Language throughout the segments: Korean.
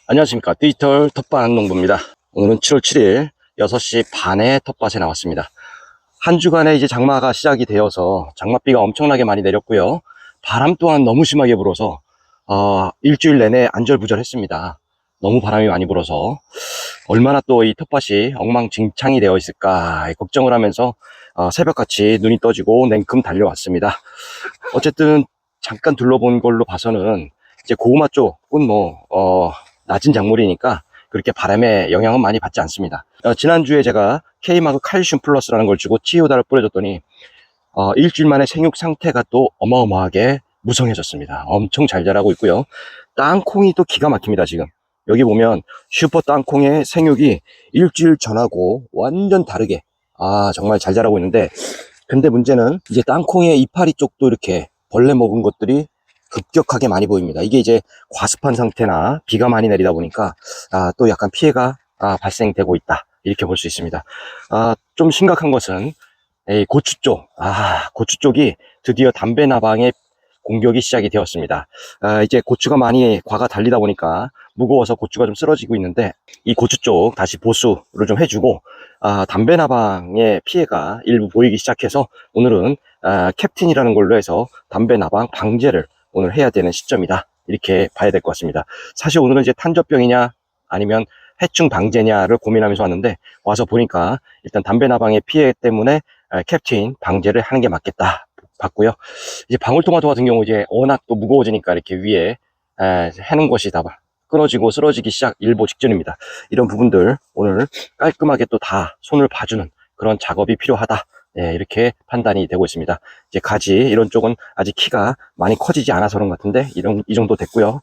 안녕하십니까. 디지털 텃밭 농부입니다. 오늘은 7월 7일 6시 반에 텃밭에 나왔습니다. 한 주간에 이제 장마가 시작이 되어서 장맛비가 엄청나게 많이 내렸고요. 바람 또한 너무 심하게 불어서 일주일 내내 안절부절했습니다. 너무 바람이 많이 불어서 얼마나 또 이 텃밭이 엉망진창이 되어 있을까 걱정을 하면서 새벽같이 눈이 떠지고 냉큼 달려왔습니다. 어쨌든 잠깐 둘러본 걸로 봐서는 이제 고구마 쪽은 낮은 작물이니까 그렇게 바람에 영향은 많이 받지 않습니다. 지난주에 제가 K마그 칼슘 플러스라는 걸 주고 치유다를 뿌려줬더니 일주일 만에 생육 상태가 또 어마어마하게 무성해졌습니다. 엄청 잘 자라고 있고요. 땅콩이 또 기가 막힙니다. 지금 여기 보면 슈퍼 땅콩의 생육이 일주일 전하고 완전 다르게 정말 잘 자라고 있는데, 근데 문제는 이제 땅콩의 이파리 쪽도 이렇게 벌레 먹은 것들이 급격하게 많이 보입니다. 이게 이제 과습한 상태나 비가 많이 내리다 보니까 또 약간 피해가 발생되고 있다, 이렇게 볼 수 있습니다. 좀 심각한 것은 이 고추 쪽, 고추 쪽이 드디어 담배 나방의 공격이 시작이 되었습니다. 이제 고추가 많이 과가 달리다 보니까 무거워서 고추가 좀 쓰러지고 있는데, 이 고추 쪽 다시 보수를 좀 해주고 담배 나방의 피해가 일부 보이기 시작해서 오늘은 캡틴이라는 걸로 해서 담배 나방 방제를 오늘 해야 되는 시점이다, 이렇게 봐야 될 것 같습니다. 사실 오늘은 이제 탄저병이냐 아니면 해충 방제냐를 고민하면서 왔는데, 와서 보니까 일단 담배 나방의 피해 때문에 캡틴 방제를 하는 게 맞겠다 봤고요. 이제 방울토마토 같은 경우 이제 워낙 또 무거워지니까 이렇게 위에 해는 것이 다 끊어지고 쓰러지기 시작 일보 직전입니다. 이런 부분들 오늘 깔끔하게 또 다 손을 봐주는 그런 작업이 필요하다, 이렇게 판단이 되고 있습니다. 이제 가지 이런 쪽은 아직 키가 많이 커지지 않아서 그런 것 같은데 이 정도 됐고요.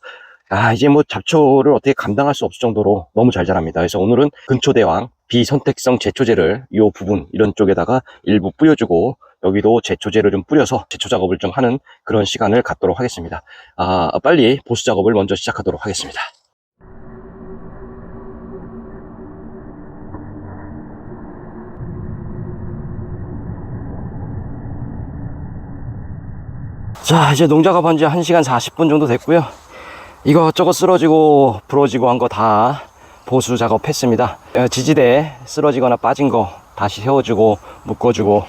이제 뭐 잡초를 어떻게 감당할 수 없을 정도로 너무 잘 자랍니다. 그래서 오늘은 근초대왕 비선택성 제초제를 이 부분 이런 쪽에다가 일부 뿌려주고, 여기도 제초제를 좀 뿌려서 제초 작업을 좀 하는 그런 시간을 갖도록 하겠습니다. 빨리 보수 작업을 먼저 시작하도록 하겠습니다. 자, 이제 농작업 한 지 1시간 40분 정도 됐고요. 이것저것 쓰러지고 부러지고 한 거 다 보수 작업했습니다. 지지대 쓰러지거나 빠진 거 다시 세워주고 묶어주고,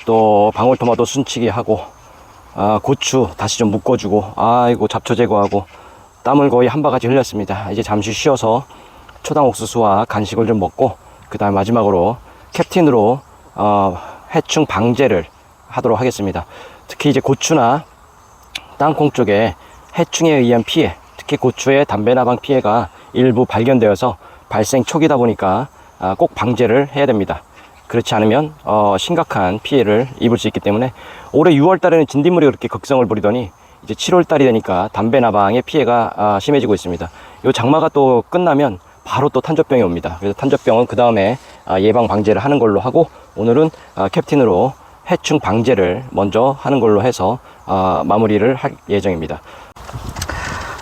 또 방울토마토 순치기 하고, 고추 다시 좀 묶어주고, 이거 잡초 제거하고, 땀을 거의 한 바가지 흘렸습니다. 이제 잠시 쉬어서 초당 옥수수와 간식을 좀 먹고, 그 다음 마지막으로 캡틴으로 해충 방제를 하도록 하겠습니다. 특히 이제 고추나 땅콩 쪽에 해충에 의한 피해, 특히 고추의 담배나방 피해가 일부 발견되어서 발생 초기다 보니까 꼭 방제를 해야 됩니다. 그렇지 않으면 심각한 피해를 입을 수 있기 때문에, 올해 6월 달에는 진딧물이 그렇게 극성을 부리더니 이제 7월 달이 되니까 담배나방의 피해가 심해지고 있습니다. 이 장마가 또 끝나면 바로 또 탄저병이 옵니다. 그래서 탄저병은 그 다음에 예방 방제를 하는 걸로 하고, 오늘은 캡틴으로 해충 방제를 먼저 하는 걸로 해서 마무리를 할 예정입니다.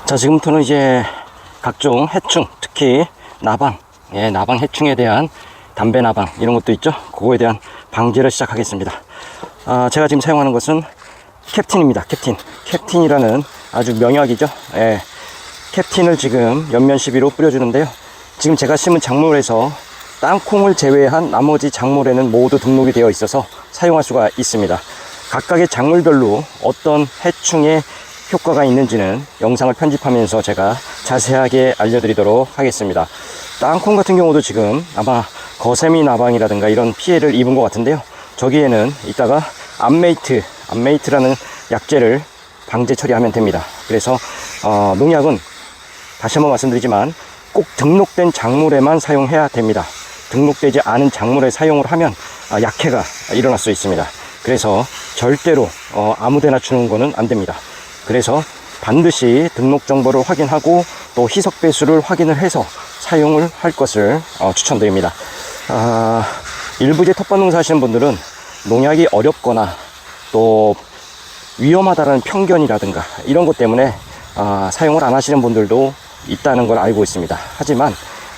자, 지금부터는 이제 각종 해충, 특히 나방, 나방 해충에 대한 담배 나방 이런 것도 있죠. 그거에 대한 방제를 시작하겠습니다. 제가 지금 사용하는 것은 캡틴입니다. 캡틴이라는 아주 명약이죠. 캡틴을 지금 연면 시비로 뿌려주는데요. 지금 제가 심은 작물에서 땅콩을 제외한 나머지 작물에는 모두 등록이 되어 있어서 사용할 수가 있습니다. 각각의 작물별로 어떤 해충의 효과가 있는지는 영상을 편집하면서 제가 자세하게 알려드리도록 하겠습니다. 땅콩 같은 경우도 지금 아마 거세미 나방이라든가 이런 피해를 입은 것 같은데요. 저기에는 이따가 암메이트라는 약재를 방제 처리하면 됩니다. 그래서 농약은 다시 한번 말씀드리지만 꼭 등록된 작물에만 사용해야 됩니다. 등록되지 않은 작물에 사용을 하면 약해가 일어날 수 있습니다. 그래서 절대로 아무데나 주는 거는 안 됩니다. 그래서 반드시 등록 정보를 확인하고 또 희석 배수를 확인을 해서 사용을 할 것을 추천드립니다. 일부 이제 텃밭 농사 하시는 분들은 농약이 어렵거나 또 위험하다는 편견이라든가 이런 것 때문에 사용을 안 하시는 분들도 있다는 걸 알고 있습니다. 하지만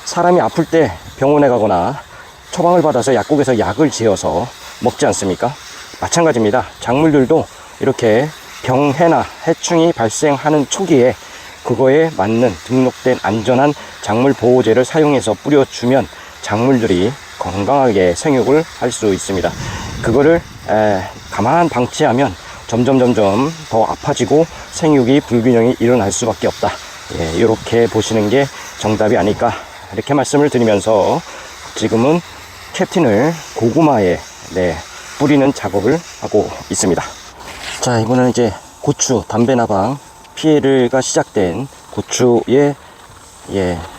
사람이 아플 때 병원에 가거나 처방을 받아서 약국에서 약을 지어서 먹지 않습니까? 마찬가지입니다. 작물들도 이렇게 병해나 해충이 발생하는 초기에 그거에 맞는 등록된 안전한 작물 보호제를 사용해서 뿌려주면 작물들이 건강하게 생육을 할 수 있습니다. 그거를 가만 방치하면 점점 더 아파지고 생육이 불균형이 일어날 수밖에 없다. 예, 이렇게 보시는 게 정답이 아닐까, 이렇게 말씀을 드리면서 지금은 캡틴을 고구마에 뿌리는 작업을 하고 있습니다. 자, 이번에는 이제 고추 담배나방 피해가 시작된 고추에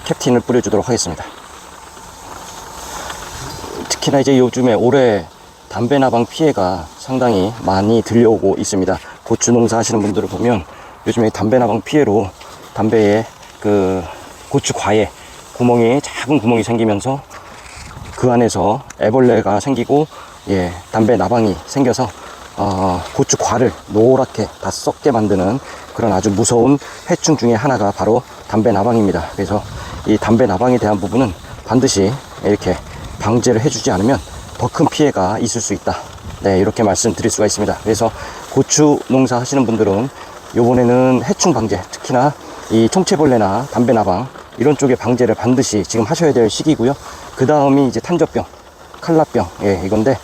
캡틴을 뿌려주도록 하겠습니다. 특히나 이제 요즘에 올해 담배나방 피해가 상당히 많이 들려오고 있습니다. 고추 농사 하시는 분들을 보면 요즘에 담배나방 피해로 담배에 그 고추 과에 작은 구멍이 생기면서 그 안에서 애벌레가 생기고 담배 나방이 생겨서 고추 과를 노랗게 다 썩게 만드는 그런 아주 무서운 해충 중에 하나가 바로 담배 나방입니다. 그래서 이 담배 나방에 대한 부분은 반드시 이렇게 방제를 해주지 않으면 더 큰 피해가 있을 수 있다. 이렇게 말씀드릴 수가 있습니다. 그래서 고추 농사 하시는 분들은 요번에는 해충 방제, 특히나 이 총체벌레나 담배 나방 이런 쪽의 방제를 반드시 지금 하셔야 될 시기고요. 그 다음이 이제 탄저병, 칼라병, 이건데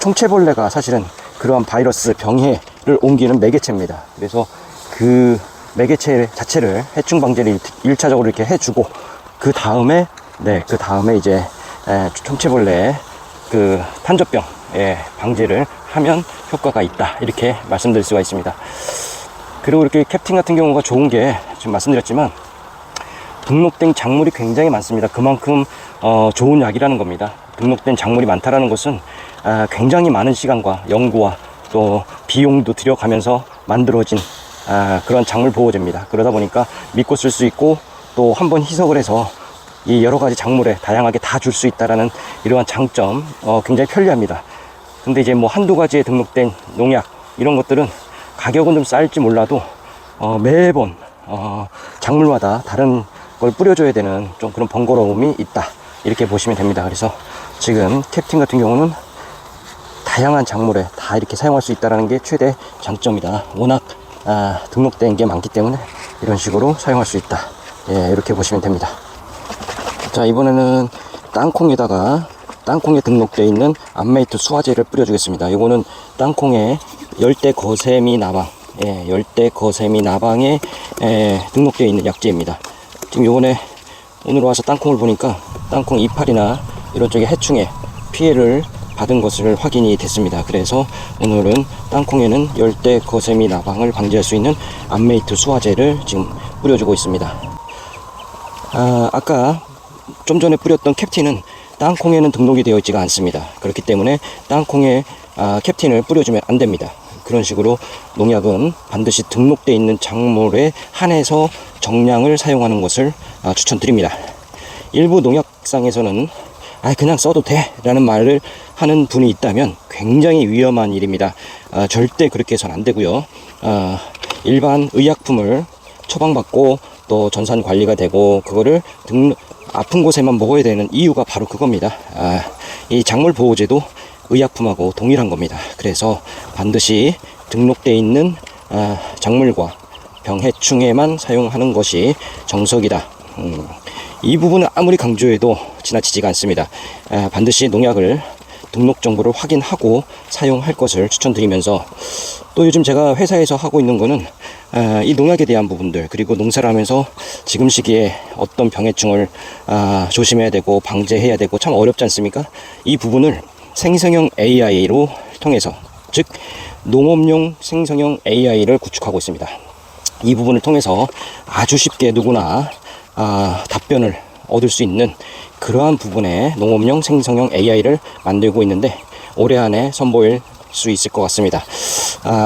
총체벌레가 사실은 그러한 바이러스 병해를 옮기는 매개체입니다. 그래서 그 매개체 자체를 해충 방제를 1차적으로 이렇게 해주고 그 다음에 이제 총체벌레 그 탄저병 방제를 하면 효과가 있다, 이렇게 말씀드릴 수가 있습니다. 그리고 이렇게 캡틴 같은 경우가 좋은 게 지금 말씀드렸지만 등록된 작물이 굉장히 많습니다. 그만큼 좋은 약이라는 겁니다. 등록된 작물이 많다라는 것은 굉장히 많은 시간과 연구와 또 비용도 들여가면서 만들어진 그런 작물 보호제입니다. 그러다 보니까 믿고 쓸 수 있고 또 한번 희석을 해서 이 여러 가지 작물에 다양하게 다 줄 수 있다라는 이러한 장점, 굉장히 편리합니다. 근데 이제 뭐 한두 가지에 등록된 농약 이런 것들은 가격은 좀 쌀지 몰라도 매번 작물마다 다른 걸 뿌려줘야 되는 좀 그런 번거로움이 있다, 이렇게 보시면 됩니다. 그래서 지금 캡틴 같은 경우는 다양한 작물에 다 이렇게 사용할 수 있다는 게 최대 장점이다. 워낙 등록된 게 많기 때문에 이런 식으로 사용할 수 있다, 이렇게 보시면 됩니다. 자, 이번에는 땅콩에 등록되어 있는 암메이트 수화제를 뿌려주겠습니다. 이거는 땅콩에 열대 거세미 나방, 열대 거세미 나방에 등록되어 있는 약제입니다. 지금 요번에 오늘 와서 땅콩을 보니까 땅콩 이파리나 이런 쪽에 해충에 피해를 받은 것을 확인이 됐습니다. 그래서 오늘은 땅콩에는 열대 거세미 나방을 방지할 수 있는 암메이트 수화제를 지금 뿌려주고 있습니다. 아까 좀 전에 뿌렸던 캡틴은 땅콩에는 등록이 되어 있지가 않습니다. 그렇기 때문에 땅콩에 캡틴을 뿌려주면 안 됩니다. 그런 식으로 농약은 반드시 등록되어 있는 작물에 한해서 정량을 사용하는 것을 추천드립니다. 일부 농약상에서는 그냥 써도 돼 라는 말을 하는 분이 있다면 굉장히 위험한 일입니다. 절대 그렇게 해서는 안 되고요. 일반 의약품을 처방받고 또 전산 관리가 되고 그거를 아픈 곳에만 먹어야 되는 이유가 바로 그겁니다. 이 작물 보호제도 의약품하고 동일한 겁니다. 그래서 반드시 등록되어 있는 작물과 병해충에만 사용하는 것이 정석이다. 이 부분은 아무리 강조해도 지나치지가 않습니다. 반드시 농약을 등록 정보를 확인하고 사용할 것을 추천드리면서, 또 요즘 제가 회사에서 하고 있는 거는 이 농약에 대한 부분들, 그리고 농사를 하면서 지금 시기에 어떤 병해충을 조심해야 되고 방제해야 되고 참 어렵지 않습니까? 이 부분을 생성형 AI로 통해서, 즉 농업용 생성형 AI를 구축하고 있습니다. 이 부분을 통해서 아주 쉽게 누구나 답변을 얻을 수 있는 그러한 부분에 농업용 생성형 AI를 만들고 있는데 올해 안에 선보일 수 있을 것 같습니다.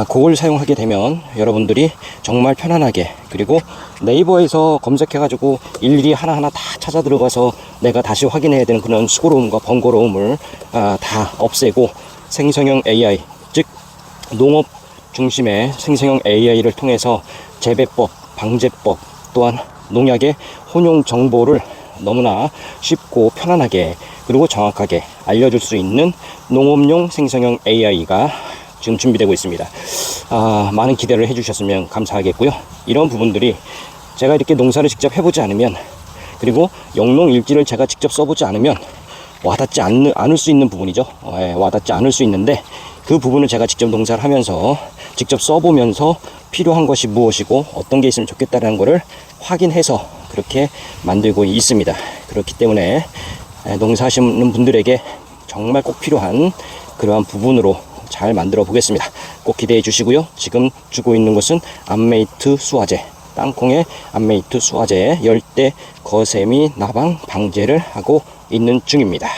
그걸 사용하게 되면 여러분들이 정말 편안하게, 그리고 네이버에서 검색해가지고 일일이 하나하나 다 찾아 들어가서 내가 다시 확인해야 되는 그런 수고로움과 번거로움을 다 없애고, 생성형 AI, 즉 농업 중심의 생성형 AI를 통해서 재배법, 방제법, 또한 농약의 혼용 정보를 너무나 쉽고 편안하게 그리고 정확하게 알려줄 수 있는 농업용 생성형 AI가 지금 준비되고 있습니다. 많은 기대를 해주셨으면 감사하겠고요. 이런 부분들이 제가 이렇게 농사를 직접 해보지 않으면, 그리고 영농일지를 제가 직접 써보지 않으면 와닿지 않을 수 있는 부분이죠. 와닿지 않을 수 있는데, 그 부분을 제가 직접 농사를 하면서 직접 써보면서 필요한 것이 무엇이고 어떤 게 있으면 좋겠다는 것을 확인해서 그렇게 만들고 있습니다. 그렇기 때문에 농사하시는 분들에게 정말 꼭 필요한 그러한 부분으로 잘 만들어 보겠습니다. 꼭 기대해 주시고요. 지금 주고 있는 것은 암메이트 수화제, 땅콩의 암메이트 수화제 열대 거세미 나방 방제를 하고 있는 중입니다.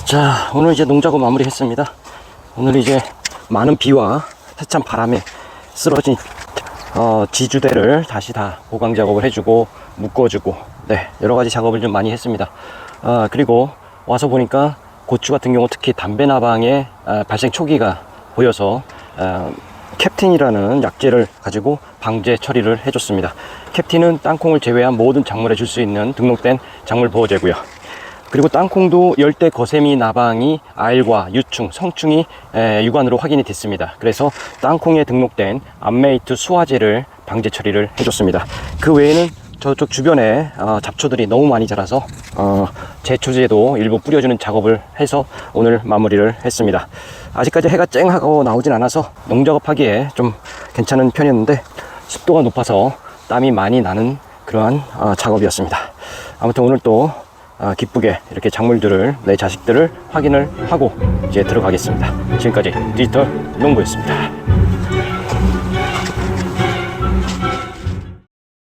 자, 오늘 이제 농작업 마무리 했습니다. 오늘 이제 많은 비와 세찬 바람에 쓰러진 지주대를 다시 다 보강 작업을 해주고 묶어주고, 네, 여러가지 작업을 좀 많이 했습니다. 그리고 와서 보니까 고추 같은 경우 특히 담배나방의 발생 초기가 보여서 캡틴이라는 약재를 가지고 방제 처리를 해줬습니다. 캡틴은 땅콩을 제외한 모든 작물에 줄 수 있는 등록된 작물 보호제고요. 그리고 땅콩도 열대 거세미 나방이 알과 유충, 성충이 유관으로 확인이 됐습니다. 그래서 땅콩에 등록된 암메이트 수화제를 방제 처리를 해줬습니다. 그 외에는 저쪽 주변에 잡초들이 너무 많이 자라서 제초제도 일부 뿌려주는 작업을 해서 오늘 마무리를 했습니다. 아직까지 해가 쨍하고 나오진 않아서 농작업하기에 좀 괜찮은 편이었는데, 습도가 높아서 땀이 많이 나는 그러한 작업이었습니다. 아무튼 오늘 또 기쁘게 이렇게 작물들을, 내 자식들을 확인을 하고 이제 들어가겠습니다. 지금까지 디지털 농부였습니다.